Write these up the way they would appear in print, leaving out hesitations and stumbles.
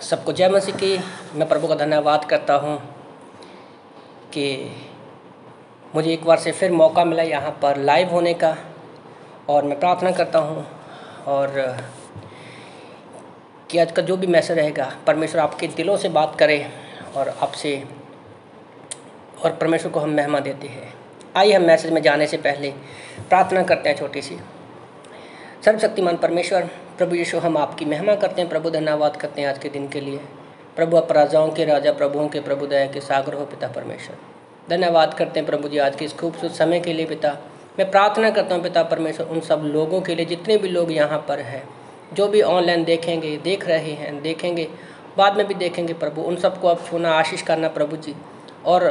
सबको जय मसीह की। मैं प्रभु का धन्यवाद करता हूँ कि मुझे एक बार से फिर मौका मिला यहाँ पर लाइव होने का, और मैं प्रार्थना करता हूँ और कि आज का जो भी मैसेज रहेगा परमेश्वर आपके दिलों से बात करे और आपसे, और परमेश्वर को हम महिमा देते हैं। आइए हम मैसेज में जाने से पहले प्रार्थना करते हैं छोटी सी। सर्वशक्तिमान परमेश्वर प्रभु यीशु, हम आपकी महिमा करते हैं प्रभु, धन्यवाद करते हैं आज के दिन के लिए। प्रभु आप राजाओं के राजा, प्रभुओं के प्रभु, दया के सागर हो पिता परमेश्वर। धन्यवाद करते हैं प्रभु जी आज के इस खूबसूरत समय के लिए पिता। मैं प्रार्थना करता हूँ पिता परमेश्वर उन सब लोगों के लिए जितने भी लोग यहाँ पर हैं, जो भी ऑनलाइन देखेंगे, देख रहे हैं, देखेंगे, बाद में भी देखेंगे प्रभु, उन सबको आप छूना, आशीष करना प्रभु जी। और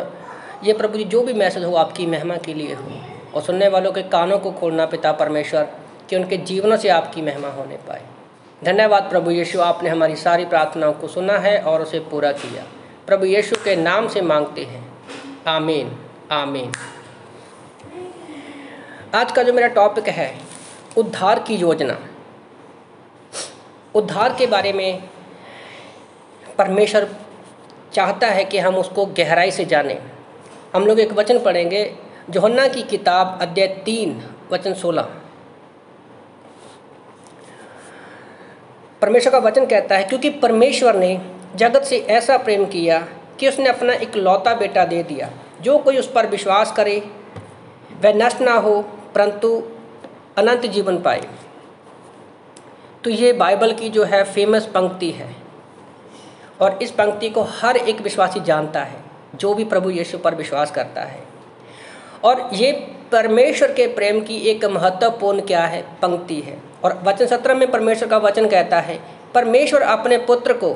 ये प्रभु जी जो भी मैसेज हो आपकी महिमा के लिए हो, और सुनने वालों के कानों को खोलना पिता परमेश्वर कि उनके जीवनों से आपकी महिमा होने पाए। धन्यवाद प्रभु यीशु, आपने हमारी सारी प्रार्थनाओं को सुना है और उसे पूरा किया। प्रभु यीशु के नाम से मांगते हैं, आमीन आमीन। आज का जो मेरा टॉपिक है उद्धार की योजना। उद्धार के बारे में परमेश्वर चाहता है कि हम उसको गहराई से जानें। हम लोग एक वचन पढ़ेंगे, यूहन्ना की किताब अध्याय 3 वचन 16। परमेश्वर का वचन कहता है, क्योंकि परमेश्वर ने जगत से ऐसा प्रेम किया कि उसने अपना इकलौता बेटा दे दिया, जो कोई उस पर विश्वास करे वह नष्ट ना हो परंतु अनंत जीवन पाए। तो ये बाइबल की जो है फेमस पंक्ति है, और इस पंक्ति को हर एक विश्वासी जानता है जो भी प्रभु यीशु पर विश्वास करता है। और ये परमेश्वर के प्रेम की एक महत्वपूर्ण क्या है पंक्ति है। और वचन 17 में परमेश्वर का वचन कहता है, परमेश्वर अपने पुत्र को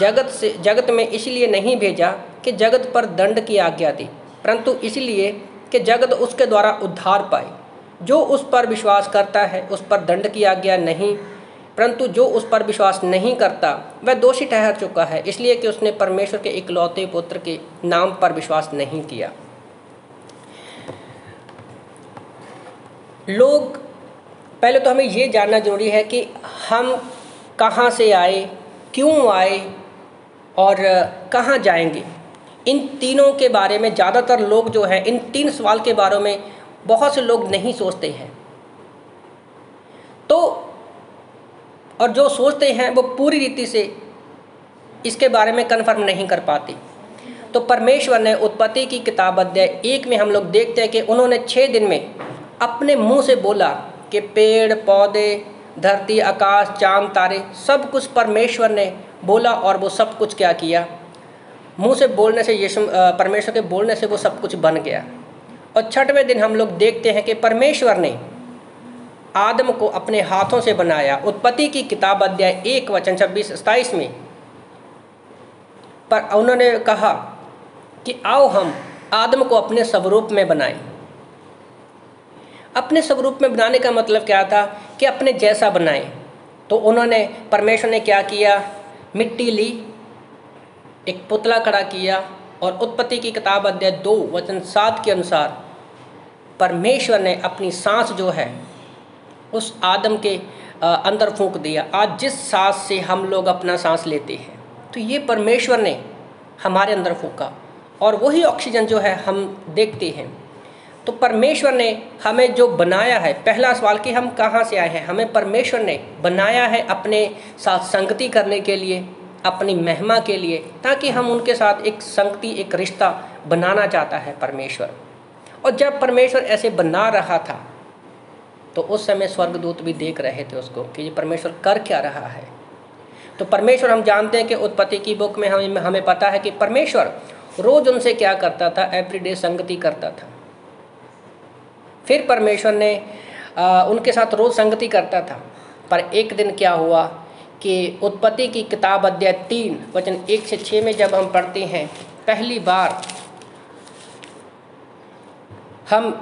जगत में इसलिए नहीं भेजा कि जगत पर दंड की आज्ञा दी, परंतु इसलिए कि जगत उसके द्वारा उद्धार पाए। जो उस पर विश्वास करता है उस पर दंड की आज्ञा नहीं, परंतु जो उस पर विश्वास नहीं करता वह दोषी ठहर चुका है, इसलिए कि उसने परमेश्वर के इकलौते पुत्र के नाम पर विश्वास नहीं किया। लोग पहले तो हमें ये जानना जरूरी है कि हम कहाँ से आए, क्यों आए और कहाँ जाएंगे। इन तीनों के बारे में ज़्यादातर लोग जो हैं, इन 3 सवाल के बारे में बहुत से लोग नहीं सोचते हैं। तो और जो सोचते हैं वो पूरी रीति से इसके बारे में कन्फर्म नहीं कर पाते। तो परमेश्वर ने उत्पत्ति की किताब अध्याय 1 में हम लोग देखते हैं कि उन्होंने 6 दिन में अपने मुंह से बोला कि पेड़ पौधे, धरती, आकाश, चांद, तारे, सब कुछ परमेश्वर ने बोला, और वो सब कुछ क्या किया, मुंह से बोलने से, परमेश्वर के बोलने से वो सब कुछ बन गया। और 6वें दिन हम लोग देखते हैं कि परमेश्वर ने आदम को अपने हाथों से बनाया। उत्पत्ति की किताब अध्याय 1 वचन 26-27 में पर उन्होंने कहा कि आओ हम आदम को अपने स्वरूप में बनाएं। अपने स्वरूप में बनाने का मतलब क्या था कि अपने जैसा बनाएं। तो उन्होंने, परमेश्वर ने क्या किया, मिट्टी ली, एक पुतला खड़ा किया, और उत्पत्ति की किताब अध्याय 2 वचन 7 के अनुसार परमेश्वर ने अपनी सांस जो है उस आदम के अंदर फूंक दिया। आज जिस सांस से हम लोग अपना सांस लेते हैं, तो ये परमेश्वर ने हमारे अंदर फूंका, और वही ऑक्सीजन जो है हम देखते हैं। तो परमेश्वर ने हमें जो बनाया है, पहला सवाल कि हम कहाँ से आए हैं, हमें परमेश्वर ने बनाया है अपने साथ संगति करने के लिए, अपनी महिमा के लिए, ताकि हम उनके साथ एक संगति, एक रिश्ता बनाना चाहता है परमेश्वर। और जब परमेश्वर ऐसे बना रहा था तो उस समय स्वर्गदूत भी देख रहे थे उसको कि ये परमेश्वर कर क्या रहा है। तो परमेश्वर, हम जानते हैं कि उत्पत्ति की बुक में हमें पता है कि परमेश्वर रोज़ उनसे क्या करता था, एवरीडे संगति करता था। फिर परमेश्वर ने उनके साथ रोज़ संगति करता था। पर एक दिन क्या हुआ कि उत्पत्ति की किताब अध्याय 3 वचन 1 से 6 में जब हम पढ़ते हैं, पहली बार हम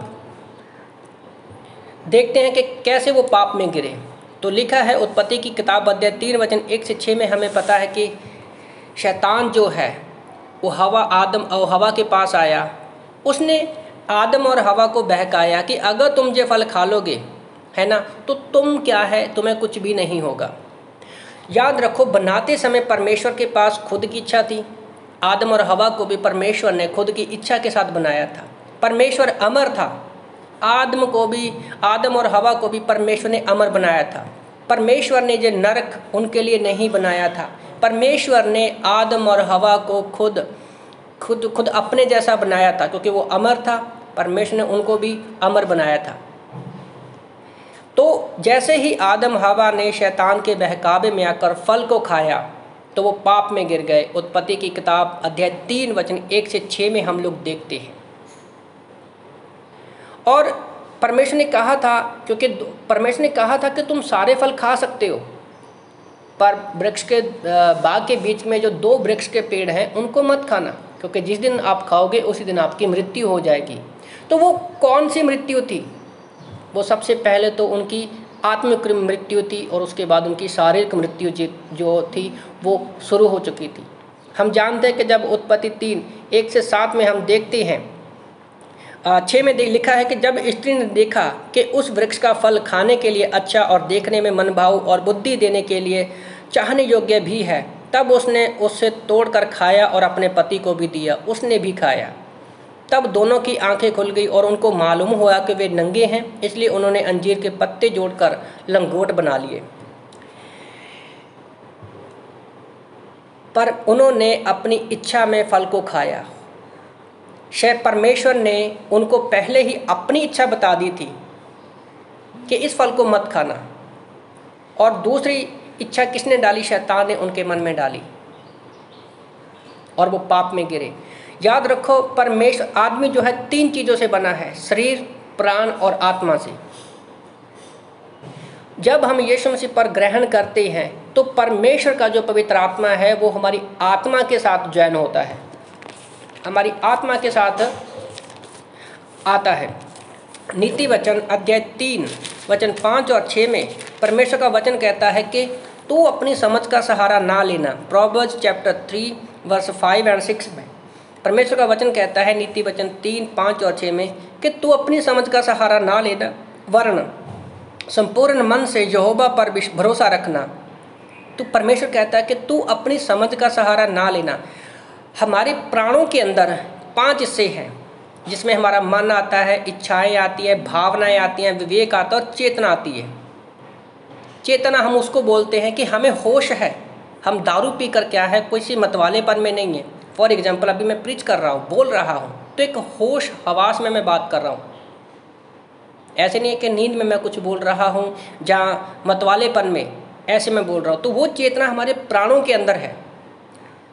देखते हैं कि कैसे वो पाप में गिरे। तो लिखा है उत्पत्ति की किताब अध्याय 3 वचन 1 से 6 में हमें पता है कि शैतान जो है वो आदम और हवा के पास आया। उसने आदम और हवा को बहकाया कि अगर तुम ये फल खा लोगे, है ना, तो तुम क्या है, तुम्हें कुछ भी नहीं होगा। याद रखो, बनाते समय परमेश्वर के पास खुद की इच्छा थी। आदम और हवा को भी परमेश्वर ने खुद की इच्छा के साथ बनाया था। परमेश्वर अमर था। आदम और हवा को भी परमेश्वर ने अमर बनाया था। परमेश्वर ने जो नरक उनके लिए नहीं बनाया था। परमेश्वर ने आदम और हवा को खुद अपने जैसा बनाया था, क्योंकि वो अमर था। परमेश्वर ने उनको भी अमर बनाया था। तो जैसे ही आदम हवा ने शैतान के बहकावे में आकर फल को खाया तो वो पाप में गिर गए। उत्पत्ति की किताब अध्याय 3 वचन 1 से 6 में हम लोग देखते हैं। और परमेश्वर ने कहा था, क्योंकि परमेश्वर ने कहा था कि तुम सारे फल खा सकते हो, पर वृक्ष के बाग के बीच में जो 2 वृक्ष के पेड़ हैं उनको मत खाना, क्योंकि जिस दिन आप खाओगे उसी दिन आपकी मृत्यु हो जाएगी। तो वो कौन सी मृत्यु थी? वो सबसे पहले तो उनकी आत्मिक मृत्यु थी, और उसके बाद उनकी शारीरिक मृत्यु जो थी वो शुरू हो चुकी थी। हम जानते हैं कि जब उत्पत्ति 3 1 से 7 में हम देखते हैं, 6 में लिखा है कि जब स्त्री ने देखा कि उस वृक्ष का फल खाने के लिए अच्छा और देखने में मनभाऊ और बुद्धि देने के लिए चाहने योग्य भी है, तब उसने उससे तोड़कर खाया और अपने पति को भी दिया, उसने भी खाया। तब दोनों की आंखें खुल गई और उनको मालूम हुआ कि वे नंगे हैं, इसलिए उन्होंने अंजीर के पत्ते जोड़कर लंगोट बना लिए। पर उन्होंने अपनी इच्छा में फल को खाया। शायद परमेश्वर ने उनको पहले ही अपनी इच्छा बता दी थी कि इस फल को मत खाना, और दूसरी इच्छा किसने डाली? शैतान ने उनके मन में डाली, और वो पाप में गिरे। याद रखो, परमेश्वर, आदमी जो है 3 चीज़ों से बना है, शरीर, प्राण और आत्मा से। जब हम यीशु मसीह पर ग्रहण करते हैं तो परमेश्वर का जो पवित्र आत्मा है वो हमारी आत्मा के साथ जॉइन होता है, हमारी आत्मा के साथ आता है। नीति वचन अध्याय 3 वचन 5 और 6 में परमेश्वर का वचन कहता है कि तू अपनी समझ का सहारा ना लेना। प्रोवर्ब्स चैप्टर 3 वर्स 5 और 6 में परमेश्वर का वचन कहता है, नीति वचन 3, 5 और 6 में, कि तू अपनी समझ का सहारा ना लेना, वरन संपूर्ण मन से यहोवा पर भरोसा रखना। तो परमेश्वर कहता है कि तू अपनी समझ का सहारा ना लेना। हमारे प्राणों के अंदर 5 हिस्से हैं, जिसमें हमारा मन आता है, इच्छाएं आती है, भावनाएं आती हैं, विवेक आता है और चेतना आती है। चेतना हम उसको बोलते हैं कि हमें होश है, हम दारू पी कर क्या है, किसी मतवालेपन में नहीं है। फॉर एग्जाम्पल, अभी मैं प्रीच कर रहा हूँ, बोल रहा हूँ, तो एक होश हवास में मैं बात कर रहा हूँ। ऐसे नहीं है कि नींद में मैं कुछ बोल रहा हूँ, जहाँ मतवालेपन में ऐसे मैं बोल रहा हूँ। तो वो चेतना हमारे प्राणों के अंदर है।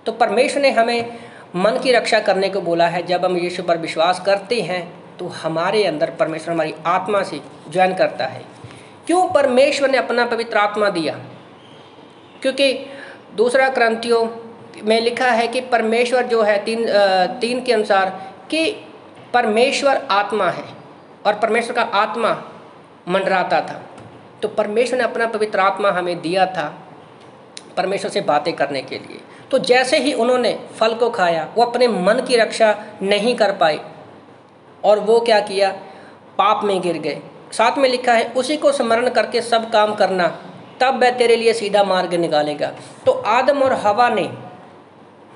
तो परमेश्वर ने हमें मन की रक्षा करने को बोला है। जब हम यीशु पर विश्वास करते हैं तो हमारे अंदर परमेश्वर हमारी आत्मा से ज्वाइन करता है। क्यों परमेश्वर ने अपना पवित्र आत्मा दिया? क्योंकि 2 क्रंथियों में लिखा है कि परमेश्वर जो है 3 के अनुसार कि परमेश्वर आत्मा है और परमेश्वर का आत्मा मंडराता था। तो परमेश्वर ने अपना पवित्र आत्मा हमें दिया था परमेश्वर से बातें करने के लिए। तो जैसे ही उन्होंने फल को खाया, वो अपने मन की रक्षा नहीं कर पाए और वो क्या किया? पाप में गिर गए। साथ में लिखा है, उसी को स्मरण करके सब काम करना, तब वह तेरे लिए सीधा मार्ग निकालेगा। तो आदम और हवा ने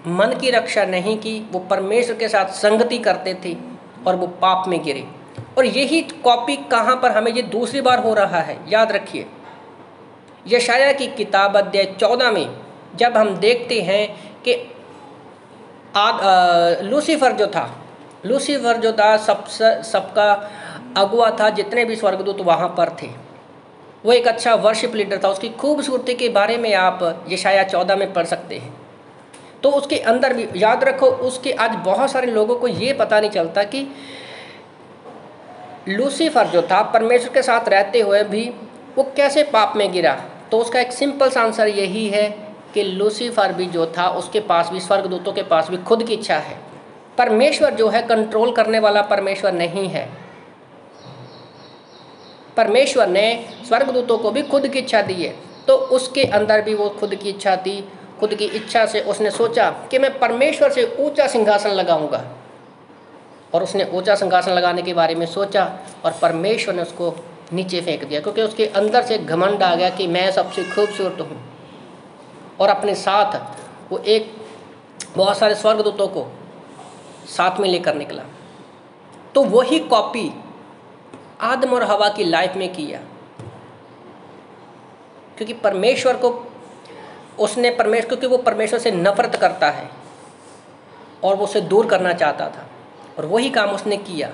मन की रक्षा नहीं की, वो परमेश्वर के साथ संगति करते थे और वो पाप में गिरे। और यही कॉपी कहाँ पर हमें ये दूसरी बार हो रहा है, याद रखिए। यशाया की किताब अध्याय 14 में जब हम देखते हैं कि लूसीफर जो था सबका अगुआ था, जितने भी स्वर्गदूत वहाँ पर थे, वो एक अच्छा वर्शिप लीडर था। उसकी खूबसूरती के बारे में आप यशाया 14 में पढ़ सकते हैं। तो उसके अंदर भी याद रखो, उसके आज बहुत सारे लोगों को ये पता नहीं चलता कि लूसीफर जो था परमेश्वर के साथ रहते हुए भी वो कैसे पाप में गिरा। तो उसका एक सिंपल सा आंसर यही है कि लूसीफर भी जो था, उसके पास भी, स्वर्गदूतों के पास भी खुद की इच्छा है। परमेश्वर जो है कंट्रोल करने वाला परमेश्वर नहीं है। परमेश्वर ने स्वर्गदूतों को भी खुद की इच्छा दी है, तो उसके अंदर भी वो खुद की इच्छा थी। खुद की इच्छा से उसने सोचा कि मैं परमेश्वर से ऊंचा सिंहासन लगाऊंगा, और उसने ऊंचा सिंहासन लगाने के बारे में सोचा और परमेश्वर ने उसको नीचे फेंक दिया, क्योंकि उसके अंदर से घमंड आ गया कि मैं सबसे खूबसूरत हूँ। और अपने साथ वो एक बहुत सारे स्वर्गदूतों को साथ में लेकर निकला। तो वही कॉपी आदम और हवा की लाइफ में किया, क्योंकि परमेश्वर को उसने क्योंकि वो परमेश्वर से नफरत करता है और वो उसे दूर करना चाहता था, और वही काम उसने किया।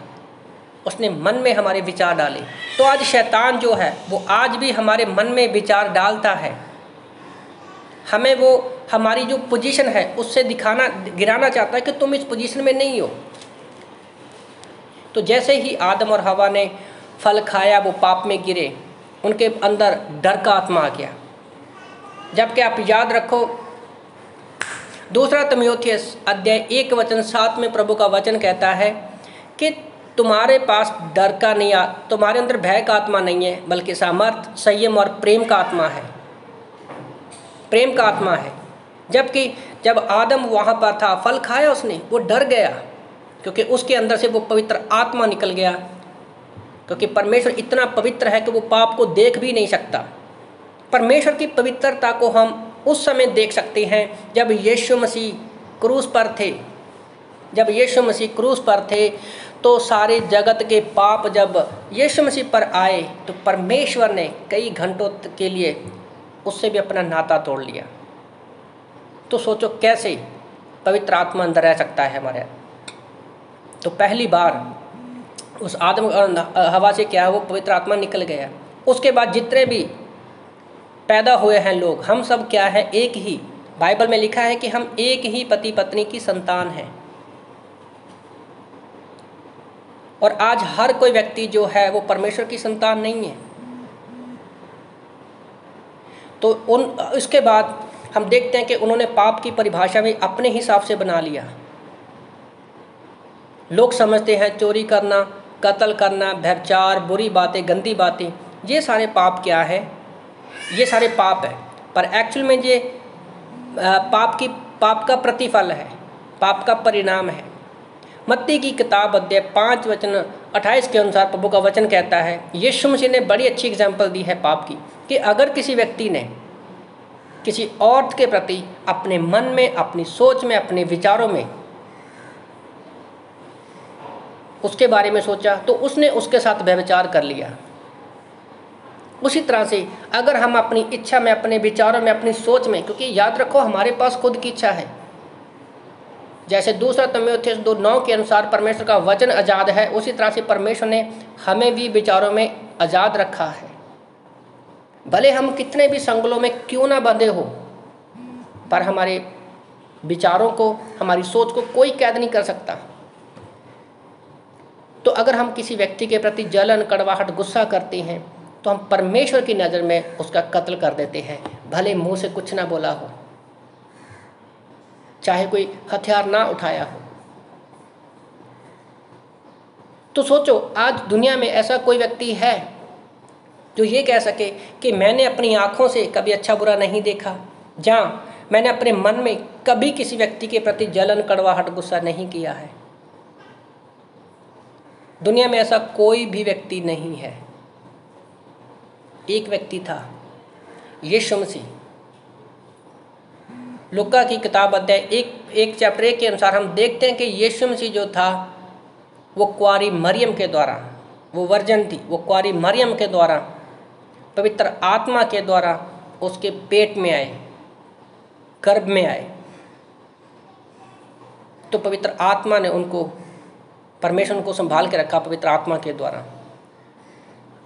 उसने मन में हमारे विचार डाले। तो आज शैतान जो है वो आज भी हमारे मन में विचार डालता है, हमें वो हमारी जो पोजीशन है उससे गिराना चाहता है कि तुम इस पोजीशन में नहीं हो। तो जैसे ही आदम और हवा ने फल खाया, वो पाप में गिरे, उनके अंदर डर का आत्मा आ गया। जबकि आप याद रखो, 2 तिमुथियुस अध्याय 1:7 में प्रभु का वचन कहता है कि तुम्हारे पास डर का नहीं, तुम्हारे अंदर भय का आत्मा नहीं है, बल्कि सामर्थ, संयम और प्रेम का आत्मा है। प्रेम का आत्मा है। जबकि जब आदम वहाँ पर था, फल खाया उसने, वो डर गया, क्योंकि उसके अंदर से वो पवित्र आत्मा निकल गया। क्योंकि परमेश्वर इतना पवित्र है कि वो पाप को देख भी नहीं सकता। परमेश्वर की पवित्रता को हम उस समय देख सकते हैं जब यीशु मसीह क्रूस पर थे। जब यीशु मसीह क्रूस पर थे तो सारे जगत के पाप जब यीशु मसीह पर आए तो परमेश्वर ने कई घंटों के लिए उससे भी अपना नाता तोड़ लिया। तो सोचो कैसे पवित्र आत्मा अंदर रह सकता है हमारे। तो पहली बार उस आदम और हवा से क्या है, वो पवित्र आत्मा निकल गया। उसके बाद जितने भी पैदा हुए हैं लोग, हम सब क्या है, एक ही, बाइबल में लिखा है कि हम एक ही पति पत्नी की संतान हैं। और आज हर कोई व्यक्ति जो है वो परमेश्वर की संतान नहीं है। तो इसके बाद हम देखते हैं कि उन्होंने पाप की परिभाषा भी अपने हिसाब से बना लिया। लोग समझते हैं चोरी करना, कत्ल करना, व्यभिचार, बुरी बातें, गंदी बातें, ये सारे पाप क्या है, ये सारे पाप है। पर एक्चुअल में ये पाप का प्रतिफल है, पाप का परिणाम है। मत्ती की किताब अध्याय 5:28 के अनुसार प्रभु का वचन कहता है, यीशु मसीह ने बड़ी अच्छी एग्जाम्पल दी है पाप की, कि अगर किसी व्यक्ति ने किसी औरत के प्रति अपने मन में, अपनी सोच में, अपने विचारों में उसके बारे में सोचा तो उसने उसके साथ व्यभिचार कर लिया। उसी तरह से अगर हम अपनी इच्छा में, अपने विचारों में, अपनी सोच में, क्योंकि याद रखो हमारे पास खुद की इच्छा है, जैसे 2 तिमुथियुस 2:9 के अनुसार परमेश्वर का वचन आज़ाद है, उसी तरह से परमेश्वर ने हमें भी विचारों में आज़ाद रखा है। भले हम कितने भी संगलों में क्यों ना बंधे हो, पर हमारे विचारों को, हमारी सोच को कोई कैद नहीं कर सकता। तो अगर हम किसी व्यक्ति के प्रति जलन, कड़वाहट, गुस्सा करते हैं तो हम परमेश्वर की नज़र में उसका कत्ल कर देते हैं, भले मुंह से कुछ ना बोला हो, चाहे कोई हथियार ना उठाया हो। तो सोचो आज दुनिया में ऐसा कोई व्यक्ति है जो ये कह सके कि मैंने अपनी आँखों से कभी अच्छा बुरा नहीं देखा, जहाँ मैंने अपने मन में कभी किसी व्यक्ति के प्रति जलन, कड़वाहट, गुस्सा नहीं किया है। दुनिया में ऐसा कोई भी व्यक्ति नहीं है। एक व्यक्ति था, यीशु मसीह। लूका की किताब अध्याय 1 के अनुसार हम देखते हैं कि यीशु मसीह जो था वो कुंवारी मरियम के द्वारा, वो वर्जन थी, वो कुंवारी मरियम के द्वारा, पवित्र आत्मा के द्वारा उसके पेट में आए, गर्भ में आए। तो पवित्र आत्मा ने उनको, परमेश्वर उनको संभाल के रखा पवित्र आत्मा के द्वारा।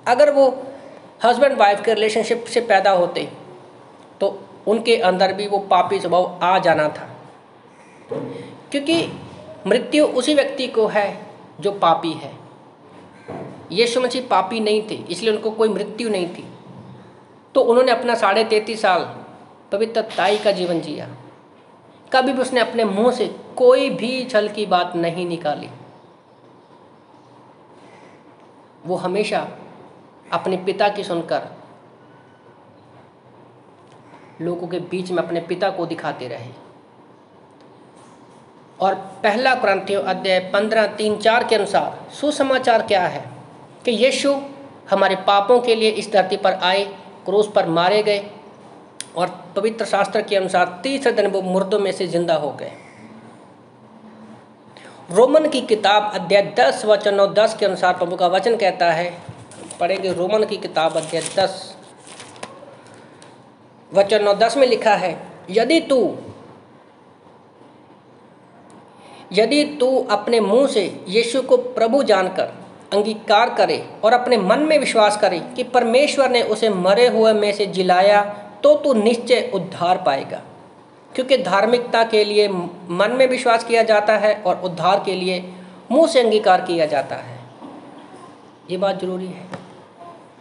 अगर वो हस्बैंड वाइफ के रिलेशनशिप से पैदा होते तो उनके अंदर भी वो पापी स्वभाव आ जाना था, क्योंकि मृत्यु उसी व्यक्ति को है जो पापी है। यीशु मसीह पापी नहीं थे, इसलिए उनको कोई मृत्यु नहीं थी। तो उन्होंने अपना 33.5 साल पवित्रताई का जीवन जिया। कभी भी उसने अपने मुंह से कोई भी छल की बात नहीं निकाली। वो हमेशा अपने पिता की सुनकर लोगों के बीच में अपने पिता को दिखाते रहे। और 1 कुरिन्थियों अध्याय 15:3-4 के अनुसार सुसमाचार क्या है कि यीशु हमारे पापों के लिए इस धरती पर आए, क्रूस पर मारे गए, और पवित्र शास्त्र के अनुसार तीसरे दिन वो मुर्दों में से जिंदा हो गए। रोमन की किताब अध्याय 10 वचन 9 10 के अनुसार प्रभु का वचन कहता है, पढ़ेंगे रोमन की किताब अध्याय 10 वचन 9 10 में लिखा है, यदि तू अपने मुंह से यीशु को प्रभु जानकर अंगीकार करे और अपने मन में विश्वास करे कि परमेश्वर ने उसे मरे हुए में से जिलाया, तो तू निश्चय उद्धार पाएगा। क्योंकि धार्मिकता के लिए मन में विश्वास किया जाता है और उद्धार के लिए मुंह से अंगीकार किया जाता है। ये बात जरूरी है।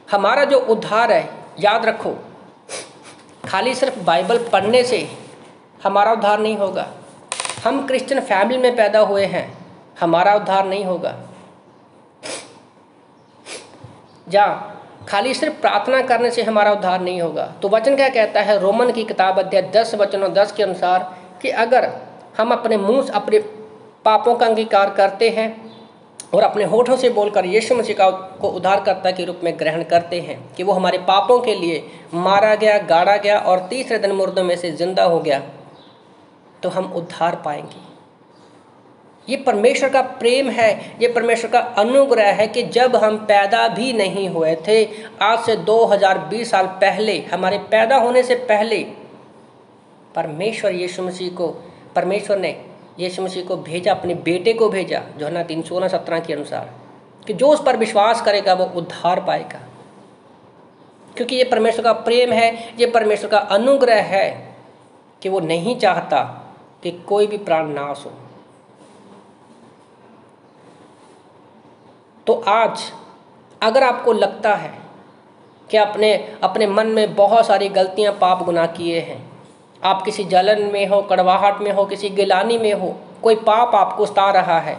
हमारा जो उद्धार है, याद रखो, खाली सिर्फ बाइबल पढ़ने से हमारा उद्धार नहीं होगा। हम क्रिश्चियन फैमिली में पैदा हुए हैं, हमारा उद्धार नहीं होगा। खाली सिर्फ प्रार्थना करने से हमारा उद्धार नहीं होगा। तो वचन क्या कहता है रोमन की किताब अध्याय 10 वचन 10 के अनुसार कि अगर हम अपने मुंह से अपने पापों का अंगीकार करते हैं और अपने होठों से बोलकर यीशु मसीह को उद्धारकर्ता के रूप में ग्रहण करते हैं कि वो हमारे पापों के लिए मारा गया, गाड़ा गया और तीसरे दिन मुर्दों में से जिंदा हो गया, तो हम उद्धार पाएंगे। ये परमेश्वर का प्रेम है, ये परमेश्वर का अनुग्रह है कि जब हम पैदा भी नहीं हुए थे, आज से 2020 साल पहले, हमारे पैदा होने से पहले परमेश्वर ने यीशु मसीह को भेजा, अपने बेटे को भेजा, यूहन्ना 3:16-17 के अनुसार, कि जो उस पर विश्वास करेगा वो उद्धार पाएगा। क्योंकि ये परमेश्वर का प्रेम है, ये परमेश्वर का अनुग्रह है कि वो नहीं चाहता कि कोई भी प्राण नाश हो। तो आज अगर आपको लगता है कि अपने मन में बहुत सारी गलतियां, पाप गुनाह किए हैं, आप किसी जलन में हो, कड़वाहट में हो, किसी गिलानी में हो, कोई पाप आपको सता रहा है,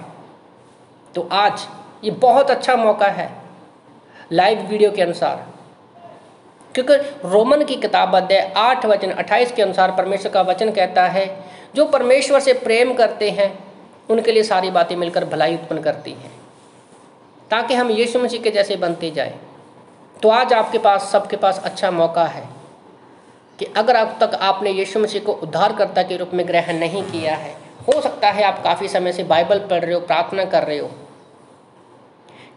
तो आज ये बहुत अच्छा मौका है लाइव वीडियो के अनुसार। क्योंकि रोमन की किताब अध्याय 8 वचन 28 के अनुसार परमेश्वर का वचन कहता है, जो परमेश्वर से प्रेम करते हैं उनके लिए सारी बातें मिलकर भलाई उत्पन्न करती हैं, ताकि हम यीशु मसीह के जैसे बनते जाएं। तो आज आपके पास, सबके पास अच्छा मौका है कि अगर अब तक आपने यीशु मसीह को उद्धारकर्ता के रूप में ग्रहण नहीं किया है, हो सकता है आप काफ़ी समय से बाइबल पढ़ रहे हो, प्रार्थना कर रहे हो।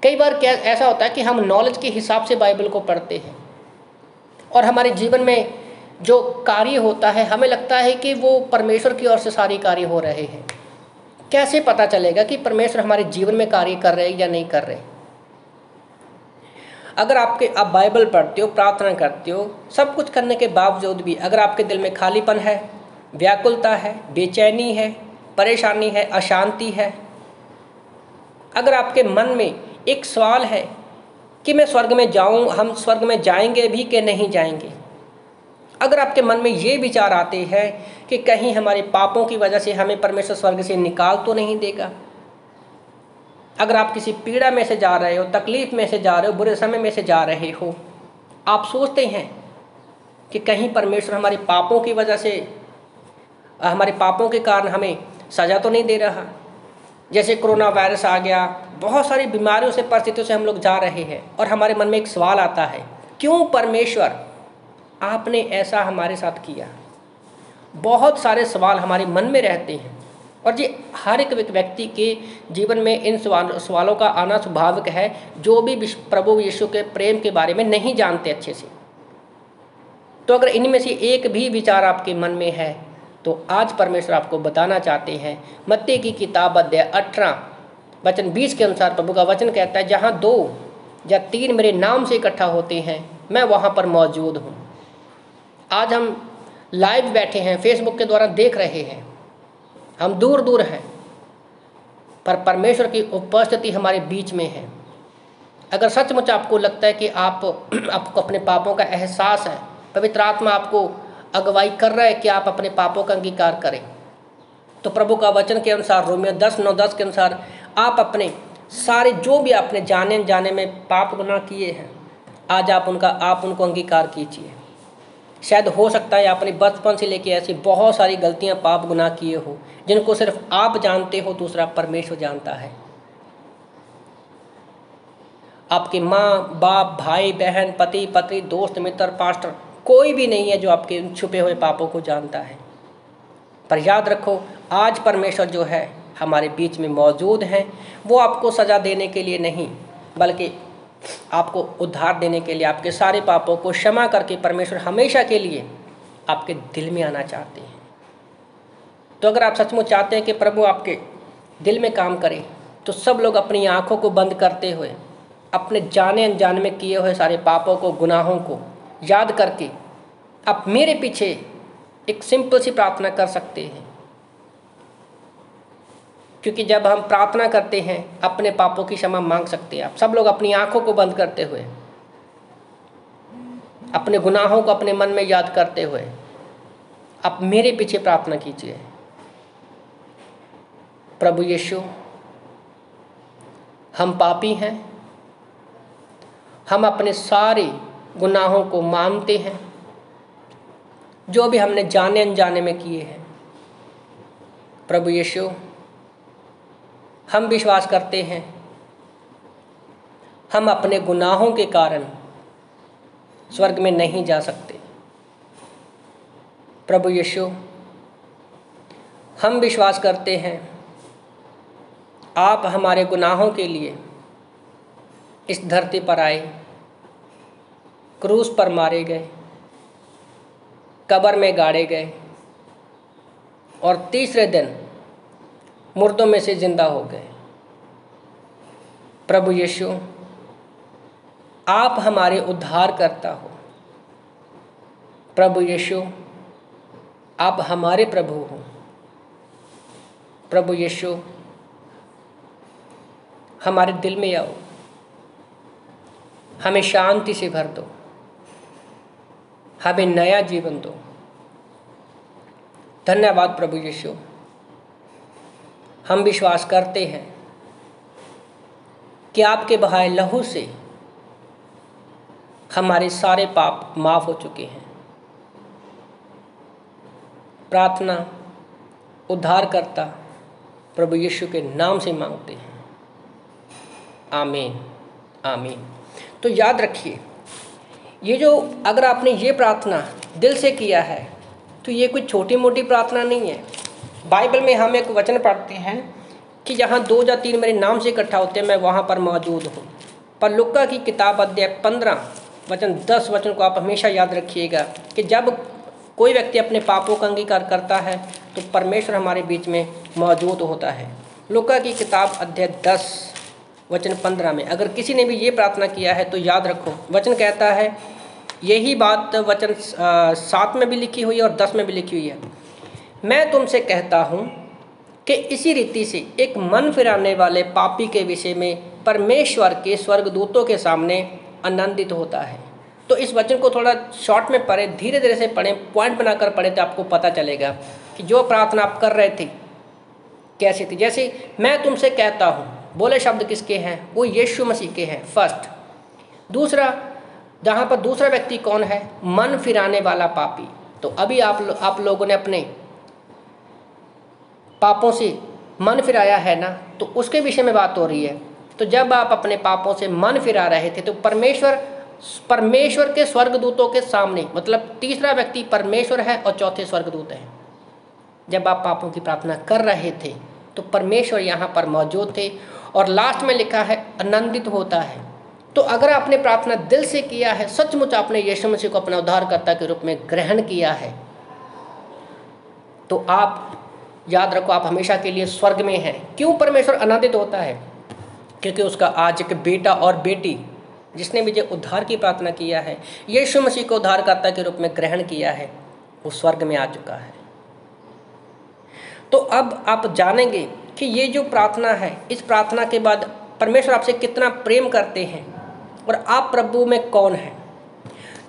कई बार क्या ऐसा होता है कि हम नॉलेज के हिसाब से बाइबल को पढ़ते हैं और हमारे जीवन में जो कार्य होता है हमें लगता है कि वो परमेश्वर की ओर से सारी कार्य हो रहे हैं। कैसे पता चलेगा कि परमेश्वर हमारे जीवन में कार्य कर रहे हैं या नहीं कर रहे? अगर आप बाइबल पढ़ते हो, प्रार्थना करते हो, सब कुछ करने के बावजूद भी अगर आपके दिल में खालीपन है, व्याकुलता है, बेचैनी है, परेशानी है, अशांति है, अगर आपके मन में एक सवाल है कि मैं स्वर्ग में जाऊं, हम स्वर्ग में जाएंगे भी कि नहीं जाएंगे, अगर आपके मन में ये विचार आते हैं कि कहीं हमारे पापों की वजह से हमें परमेश्वर स्वर्ग से निकाल तो नहीं देगा, अगर आप किसी पीड़ा में से जा रहे हो, तकलीफ में से जा रहे हो, बुरे समय में से जा रहे हो, आप सोचते हैं कि कहीं परमेश्वर हमारे पापों की वजह से, हमारे पापों के कारण हमें सज़ा तो नहीं दे रहा। जैसे कोरोना वायरस आ गया, बहुत सारी बीमारियों से, परिस्थितियों से हम लोग जा रहे हैं और हमारे मन में एक सवाल आता है, क्यों परमेश्वर आपने ऐसा हमारे साथ किया? बहुत सारे सवाल हमारे मन में रहते हैं और ये हर एक व्यक्ति के जीवन में इन सवालों का आना स्वाभाविक है, जो भी प्रभु यीशु के प्रेम के बारे में नहीं जानते अच्छे से। तो अगर इनमें से एक भी विचार आपके मन में है तो आज परमेश्वर आपको बताना चाहते हैं। मत्ती की किताब अध्याय 18 वचन 20 के अनुसार प्रभु का वचन कहता है, जहाँ 2 या 3 मेरे नाम से इकट्ठा होते हैं, मैं वहाँ पर मौजूद हूँ। आज हम लाइव बैठे हैं, फेसबुक के द्वारा देख रहे हैं, हम दूर दूर हैं, पर परमेश्वर की उपस्थिति हमारे बीच में है। अगर सचमुच आपको लगता है कि आपको अपने पापों का एहसास है, पवित्र आत्मा आपको अगुवाई कर रहा है कि आप अपने पापों का अंगीकार करें, तो प्रभु का वचन के अनुसार रोमियो 10:9-10 के अनुसार आप अपने सारे जो भी आपने जाने में पाप गुनाह किए हैं, आज आप उनको अंगीकार कीजिए। शायद हो सकता है आपने बचपन से लेकर ऐसी बहुत सारी गलतियां, पाप गुनाह किए हो जिनको सिर्फ आप जानते हो, दूसरा परमेश्वर जानता है। आपके माँ बाप, भाई बहन, पति पत्नी, दोस्त मित्र, पास्टर, कोई भी नहीं है जो आपके छुपे हुए पापों को जानता है। पर याद रखो, आज परमेश्वर जो है हमारे बीच में मौजूद हैं। वो आपको सज़ा देने के लिए नहीं, बल्कि आपको उद्धार देने के लिए, आपके सारे पापों को क्षमा करके परमेश्वर हमेशा के लिए आपके दिल में आना चाहते हैं। तो अगर आप सचमुच चाहते हैं कि प्रभु आपके दिल में काम करे, तो सब लोग अपनी आँखों को बंद करते हुए अपने जाने अनजाने में किए हुए सारे पापों को, गुनाहों को याद करके आप मेरे पीछे एक सिंपल सी प्रार्थना कर सकते हैं। क्योंकि जब हम प्रार्थना करते हैं अपने पापों की क्षमा मांग सकते हैं। आप सब लोग अपनी आंखों को बंद करते हुए, अपने गुनाहों को अपने मन में याद करते हुए आप मेरे पीछे प्रार्थना कीजिए। प्रभु यीशु, हम पापी हैं, हम अपने सारे गुनाहों को मानते हैं जो भी हमने जाने अनजाने में किए हैं। प्रभु यीशु, हम विश्वास करते हैं हम अपने गुनाहों के कारण स्वर्ग में नहीं जा सकते। प्रभु यीशु, हम विश्वास करते हैं आप हमारे गुनाहों के लिए इस धरती पर आए, क्रूस पर मारे गए, कब्र में गाड़े गए और तीसरे दिन मुर्दों में से जिंदा हो गए। प्रभु यीशु, आप हमारे उद्धारकर्ता हो। प्रभु यीशु, आप हमारे प्रभु हो। प्रभु यीशु, हमारे दिल में आओ, हमें शांति से भर दो, हमें नया जीवन दो। धन्यवाद प्रभु यीशु। हम विश्वास करते हैं कि आपके बहाए लहू से हमारे सारे पाप माफ़ हो चुके हैं। प्रार्थना उद्धारकर्ता प्रभु यीशु के नाम से मांगते हैं, आमीन आमीन। तो याद रखिए, ये जो अगर आपने ये प्रार्थना दिल से किया है तो ये कोई छोटी मोटी प्रार्थना नहीं है। बाइबल में हम एक वचन पढ़ते हैं कि जहाँ 2 या 3 मेरे नाम से इकट्ठा होते हैं मैं वहाँ पर मौजूद हूँ। पर लुक्का की किताब अध्याय 15 वचन 10 वचन को आप हमेशा याद रखिएगा कि जब कोई व्यक्ति अपने पापों का अंगीकार करता है तो परमेश्वर हमारे बीच में मौजूद होता है। लुक्का की किताब अध्याय 10 वचन 15 में अगर किसी ने भी ये प्रार्थना किया है तो याद रखो, वचन कहता है, यही बात वचन 7 में भी लिखी हुई है और 10 में भी लिखी हुई है, मैं तुमसे कहता हूँ कि इसी रीति से एक मन फिराने वाले पापी के विषय में परमेश्वर के स्वर्गदूतों के सामने आनंदित होता है। तो इस वचन को थोड़ा शॉर्ट में पढ़ें, धीरे धीरे से पढ़ें, पॉइंट बनाकर पढ़ें तो आपको पता चलेगा कि जो प्रार्थना आप कर रहे थे कैसी थी। जैसे मैं तुमसे कहता हूँ, बोले शब्द किसके हैं? वो यीशु मसीह के हैं फर्स्ट। दूसरा, जहाँ पर दूसरा व्यक्ति कौन है? मन फिराने वाला पापी। तो अभी आप लोगों ने अपने पापों से मन फिराया है ना, तो उसके विषय में बात हो रही है। तो जब आप अपने पापों से मन फिरा रहे थे तो परमेश्वर के स्वर्गदूतों के सामने, मतलब तीसरा व्यक्ति परमेश्वर है और चौथे स्वर्गदूत हैं। जब आप पापों की प्रार्थना कर रहे थे तो परमेश्वर यहाँ पर मौजूद थे। और लास्ट में लिखा है आनंदित होता है। तो अगर आपने प्रार्थना दिल से किया है, सचमुच आपने यीशु मसीह को अपना उद्धारकर्ता के रूप में ग्रहण किया है, तो आप याद रखो आप हमेशा के लिए स्वर्ग में हैं। क्यों परमेश्वर आनंदित होता है? क्योंकि उसका आज एक बेटा और बेटी जिसने भी जो उद्धार की प्रार्थना किया है, यीशु मसीह को उद्धारकर्ता के रूप में ग्रहण किया है, वो स्वर्ग में आ चुका है। तो अब आप जानेंगे कि ये जो प्रार्थना है, इस प्रार्थना के बाद परमेश्वर आपसे कितना प्रेम करते हैं और आप प्रभु में कौन हैं।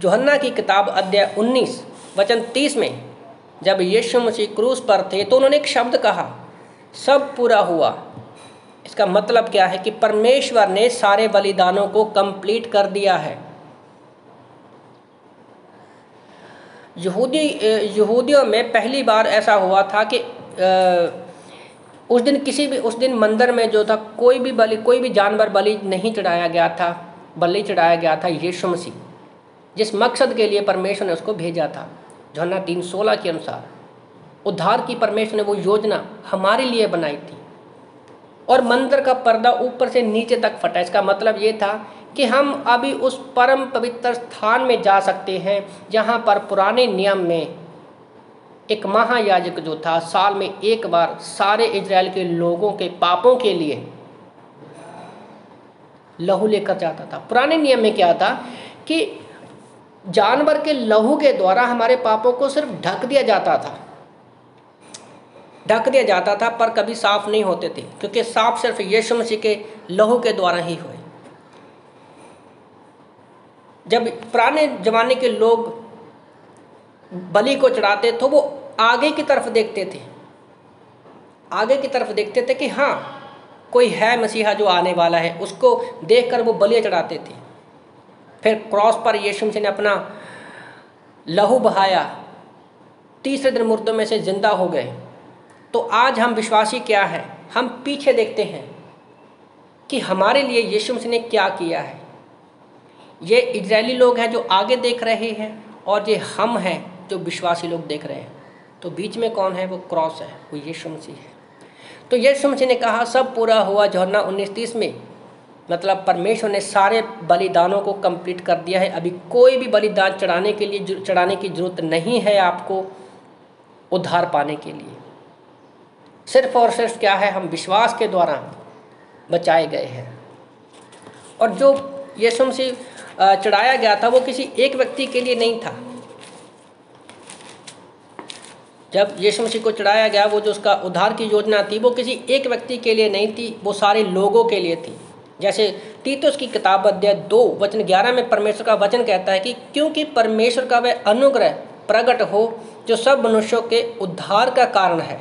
यूहन्ना की किताब अध्याय 19 वचन 30 में जब यीशु मसीह क्रूस पर थे तो उन्होंने एक शब्द कहा, सब पूरा हुआ। इसका मतलब क्या है कि परमेश्वर ने सारे बलिदानों को कंप्लीट कर दिया है। यहूदियों में पहली बार ऐसा हुआ था कि उस दिन मंदिर में जो था कोई भी जानवर बलि नहीं चढ़ाया गया था, बलि चढ़ाया गया था यीशु मसीह। जिस मकसद के लिए परमेश्वर ने उसको भेजा था। यूहन्ना 3:16 के अनुसार उद्धार की परमेश्वर ने वो योजना हमारे लिए बनाई थी। और मंदिर का पर्दा ऊपर से नीचे तक फटा। इसका मतलब ये था कि हम अभी उस परम पवित्र स्थान में जा सकते हैं जहाँ पर पुराने नियम में एक महायाजक जो था साल में एक बार सारे इजराइल के लोगों के पापों के लिए लहू लेकर जाता था। पुराने नियम में क्या था कि जानवर के लहू के द्वारा हमारे पापों को सिर्फ ढक दिया जाता था, पर कभी साफ नहीं होते थे, क्योंकि साफ सिर्फ यीशु मसीह के लहू के द्वारा ही हुए। जब पुराने जमाने के लोग बलि को चढ़ाते तो वो आगे की तरफ देखते थे कि हाँ कोई है मसीहा जो आने वाला है, उसको देखकर वो बलि चढ़ाते थे। फिर क्रॉस पर यीशु मसीह ने अपना लहू बहाया, तीसरे दिन मुर्दों में से जिंदा हो गए। तो आज हम विश्वासी क्या है, हम पीछे देखते हैं कि हमारे लिए यीशु मसीह ने क्या किया है। ये इजरायली लोग हैं जो आगे देख रहे हैं और ये हम हैं जो विश्वासी लोग देख रहे हैं। तो बीच में कौन है? वो क्रॉस है, वो यीशु मसीह है। तो यीशु मसीह ने कहा सब पूरा हुआ, यूहन्ना 19:30 में। मतलब परमेश्वर ने सारे बलिदानों को कंप्लीट कर दिया है। अभी कोई भी बलिदान चढ़ाने की जरूरत नहीं है आपको उद्धार पाने के लिए। सिर्फ और सिर्फ क्या है, हम विश्वास के द्वारा बचाए गए हैं। और जो यीशु मसीह चढ़ाया गया था वो किसी एक व्यक्ति के लिए नहीं था। जब यीशु मसीह को चढ़ाया गया, वो जो उसका उद्धार की योजना थी वो किसी एक व्यक्ति के लिए नहीं थी, वो सारे लोगों के लिए थी। जैसे तीतुस की किताब अध्याय 2 वचन 11 में परमेश्वर का वचन कहता है कि क्योंकि परमेश्वर का वह अनुग्रह प्रकट हो जो सब मनुष्यों के उद्धार का कारण है।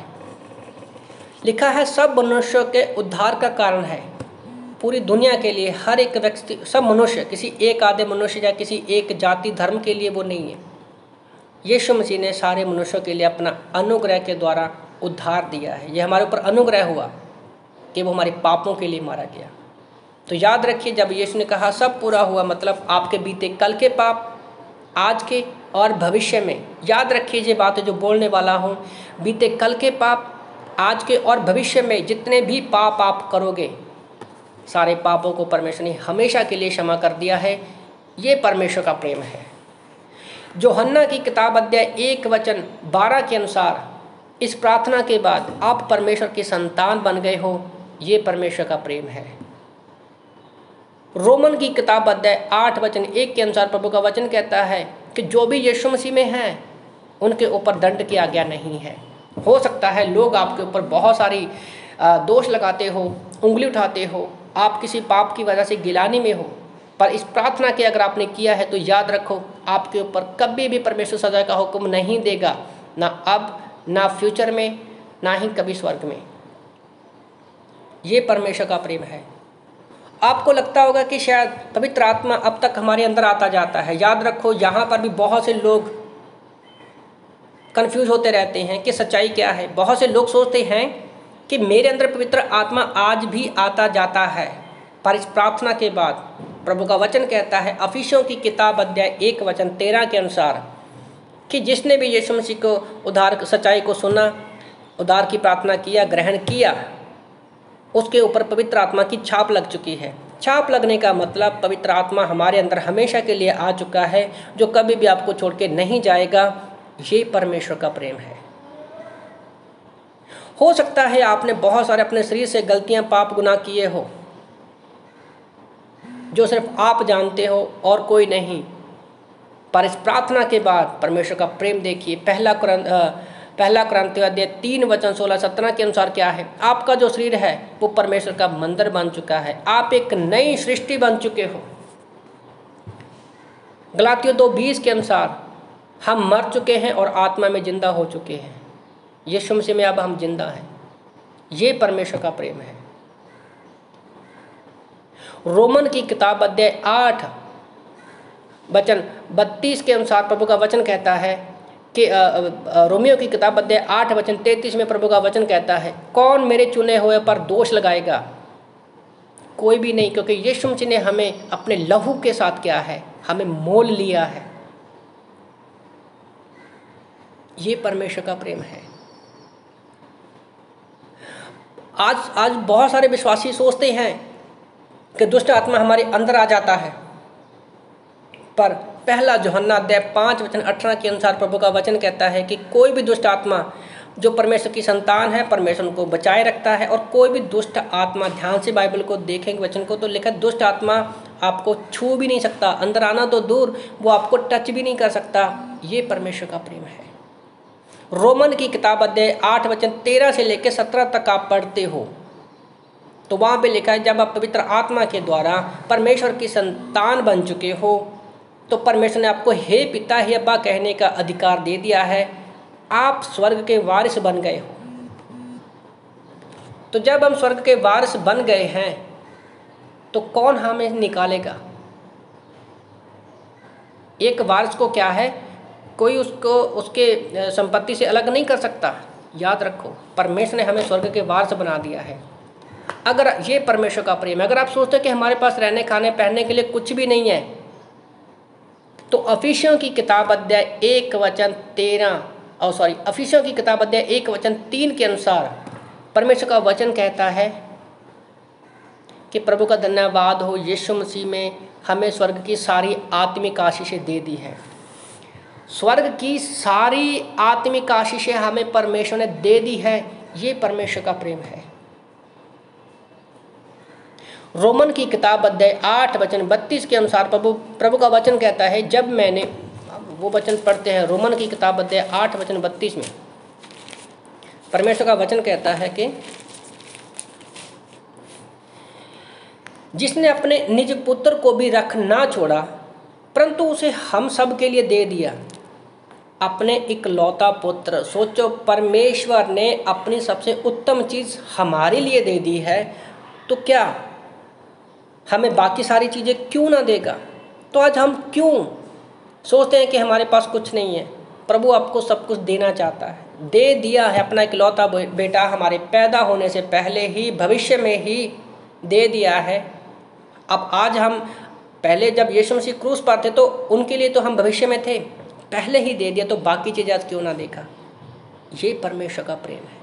लिखा है सब मनुष्यों के उद्धार का कारण है, पूरी दुनिया के लिए, हर एक व्यक्ति, सब मनुष्य, किसी एक आधे मनुष्य या किसी एक जाति धर्म के लिए वो नहीं है। यीशु मसीह ने सारे मनुष्यों के लिए अपना अनुग्रह के द्वारा उद्धार दिया है। ये हमारे ऊपर अनुग्रह हुआ कि वो हमारे पापों के लिए मारा गया। तो याद रखिए, जब यीशु ने कहा सब पूरा हुआ, मतलब आपके बीते कल के पाप, आज के और भविष्य में। याद रखिए ये बातें जो बोलने वाला हूँ, बीते कल के पाप, आज के और भविष्य में जितने भी पाप आप करोगे, सारे पापों को परमेश्वर ने हमेशा के लिए क्षमा कर दिया है। ये परमेश्वर का प्रेम है। यूहन्ना की किताब अध्याय 1 वचन 12 के अनुसार इस प्रार्थना के बाद आप परमेश्वर की संतान बन गए हो, ये परमेश्वर का प्रेम है। रोमन की किताब अध्याय 8 वचन 1 के अनुसार प्रभु का वचन कहता है कि जो भी यीशु मसीह में हैं उनके ऊपर दंड की आज्ञा नहीं है। हो सकता है लोग आपके ऊपर बहुत सारी दोष लगाते हो, उंगली उठाते हो, आप किसी पाप की वजह से गिलानी में हो, पर इस प्रार्थना के अगर आपने किया है तो याद रखो आपके ऊपर कभी भी परमेश्वर सजा का हुक्म नहीं देगा, ना अब, ना फ्यूचर में, ना ही कभी स्वर्ग में। ये परमेश्वर का प्रेम है। आपको लगता होगा कि शायद पवित्र आत्मा अब तक हमारे अंदर आता जाता है। याद रखो यहाँ पर भी बहुत से लोग कंफ्यूज होते रहते हैं कि सच्चाई क्या है। बहुत से लोग सोचते हैं कि मेरे अंदर पवित्र आत्मा आज भी आता जाता है, पर इस प्रार्थना के बाद प्रभु का वचन कहता है अफिसियों की किताब अध्याय 1 वचन 13 के अनुसार कि जिसने भी यीशु मसीह को उद्धार सच्चाई को सुना, उद्धार की प्रार्थना किया, ग्रहण किया, उसके ऊपर पवित्र आत्मा की छाप लग चुकी है। छाप लगने का मतलब पवित्र आत्मा हमारे अंदर हमेशा के लिए आ चुका है, जो कभी भी आपको छोड़ के नहीं जाएगा। ये परमेश्वर का प्रेम है। हो सकता है आपने बहुत सारे अपने शरीर से गलतियां, पाप, गुनाह किए हो जो सिर्फ आप जानते हो और कोई नहीं, पर इस प्रार्थना के बाद परमेश्वर का प्रेम देखिए। पहला कुरिन्थियों अध्याय 3 वचन 16-17 के अनुसार क्या है, आपका जो शरीर है वो परमेश्वर का मंदिर बन चुका है, आप एक नई सृष्टि बन चुके हो। गलातियों 2:20 के अनुसार हम मर चुके हैं और आत्मा में जिंदा हो चुके हैं। यीशु मसीह में अब हम जिंदा हैं। ये परमेश्वर का प्रेम है। रोमन की किताब अध्याय 8 वचन 32 के अनुसार प्रभु का वचन कहता है कि रोमियो की किताब अध्याय 8 वचन 33 में प्रभु का वचन कहता है कौन मेरे चुने हुए पर दोष लगाएगा? कोई भी नहीं, क्योंकि यीशु मसीह ने हमें अपने लहू के साथ क्या है, हमें मोल लिया है। ये परमेश्वर का प्रेम है। आज बहुत सारे विश्वासी सोचते हैं कि दुष्ट आत्मा हमारे अंदर आ जाता है, पर पहला यूहन्ना अध्याय 5:18 के अनुसार प्रभु का वचन कहता है कि कोई भी दुष्ट आत्मा जो परमेश्वर की संतान है, परमेश्वर उनको बचाए रखता है। और कोई भी दुष्ट आत्मा, ध्यान से बाइबल को देखेंगे वचन को, तो लिखा दुष्ट आत्मा आपको छू भी नहीं सकता, अंदर आना तो दूर, वो आपको टच भी नहीं कर सकता। ये परमेश्वर का प्रेम है। रोमन की किताब अध्याय 8:13 से लेकर 17 तक आप पढ़ते हो तो वहाँ पे लिखा है, जब आप पवित्र आत्मा के द्वारा परमेश्वर की संतान बन चुके हो तो परमेश्वर ने आपको हे पिता हे अब्बा कहने का अधिकार दे दिया है। आप स्वर्ग के वारिस बन गए हो। तो जब हम स्वर्ग के वारिस बन गए हैं तो कौन हमें निकालेगा? एक वारिस को क्या है, कोई उसको उसके संपत्ति से अलग नहीं कर सकता। याद रखो, परमेश्वर ने हमें स्वर्ग के वारिस बना दिया है। अगर ये परमेश्वर का प्रेम है। अगर आप सोचते हैं कि हमारे पास रहने खाने पहनने के लिए कुछ भी नहीं है, तो अफिसियों की किताब अध्याय 1:3 के अनुसार परमेश्वर का वचन कहता है कि प्रभु का धन्यवाद हो, यीशु मसीह में हमें स्वर्ग की सारी आत्मिक आशीषें दे दी है। स्वर्ग की सारी आत्मिक आशीषें हमें परमेश्वर ने दे दी है। ये परमेश्वर का प्रेम है। रोमन की किताब अध्याय 8:32 के अनुसार प्रभु का वचन कहता है, जब मैंने, वो वचन पढ़ते हैं रोमन की किताब अध्याय 8:32 में परमेश्वर का वचन कहता है कि जिसने अपने निज पुत्र को भी रख ना छोड़ा परंतु उसे हम सब के लिए दे दिया, अपने इकलौता पुत्र। सोचो, परमेश्वर ने अपनी सबसे उत्तम चीज़ हमारे लिए दे दी है, तो क्या हमें बाकी सारी चीज़ें क्यों ना देगा? तो आज हम क्यों सोचते हैं कि हमारे पास कुछ नहीं है? प्रभु आपको सब कुछ देना चाहता है, दे दिया है। अपना इकलौता बेटा हमारे पैदा होने से पहले ही, भविष्य में ही दे दिया है। अब आज हम, पहले जब यीशु मसीह क्रूस पर थे तो उनके लिए तो हम भविष्य में थे, पहले ही दे दिया, तो बाकी चीज़ें आज क्यों ना देखा? ये परमेश्वर का प्रेम है।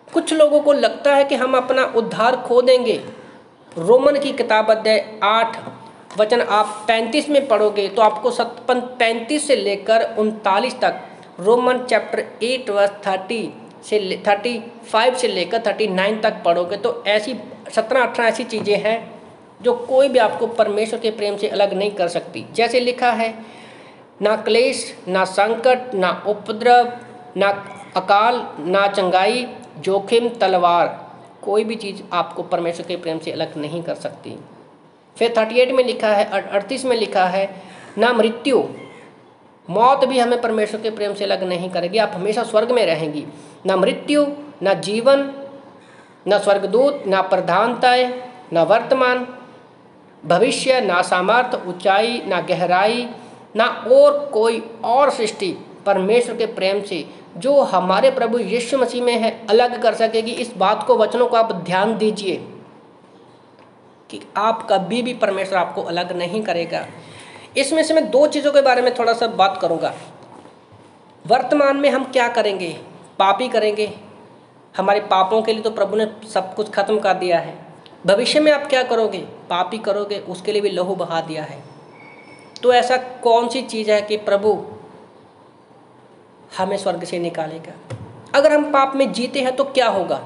कुछ लोगों को लगता है कि हम अपना उद्धार खो देंगे। रोमन की किताब अध्याय 8 वचन आप 35 में पढ़ोगे तो आपको 35 से लेकर 39 तक, रोमन चैप्टर 8 वर्स 35 से लेकर 39 तक पढ़ोगे तो ऐसी 17-18 ऐसी चीज़ें हैं जो कोई भी आपको परमेश्वर के प्रेम से अलग नहीं कर सकती। जैसे लिखा है, ना क्लेश, ना संकट, ना उपद्रव, ना अकाल, ना चंगाई, जोखिम, तलवार, कोई भी चीज़ आपको परमेश्वर के प्रेम से अलग नहीं कर सकती। फिर 38 में लिखा है, 38 में लिखा है, ना मृत्यु, मौत भी हमें परमेश्वर के प्रेम से अलग नहीं करेगी। आप हमेशा स्वर्ग में रहेंगी। ना मृत्यु, ना जीवन, ना स्वर्गदूत, ना प्रधानताएं, ना वर्तमान, भविष्य, ना सामर्थ, ऊंचाई, ना गहराई, ना और कोई और सृष्टि परमेश्वर के प्रेम से जो हमारे प्रभु यीशु मसीह में है अलग कर सकेगी। इस बात को, वचनों को आप ध्यान दीजिए कि आप कभी भी परमेश्वर आपको अलग नहीं करेगा। इसमें से मैं 2 चीज़ों के बारे में थोड़ा सा बात करूंगा। वर्तमान में हम क्या करेंगे? पापी करेंगे, हमारे पापों के लिए तो प्रभु ने सब कुछ खत्म कर दिया है। भविष्य में आप क्या करोगे? पापी करोगे, उसके लिए भी लहू बहा दिया है। तो ऐसा कौन सी चीज़ है कि प्रभु हमें स्वर्ग से निकालेगा? अगर हम पाप में जीते हैं तो क्या होगा?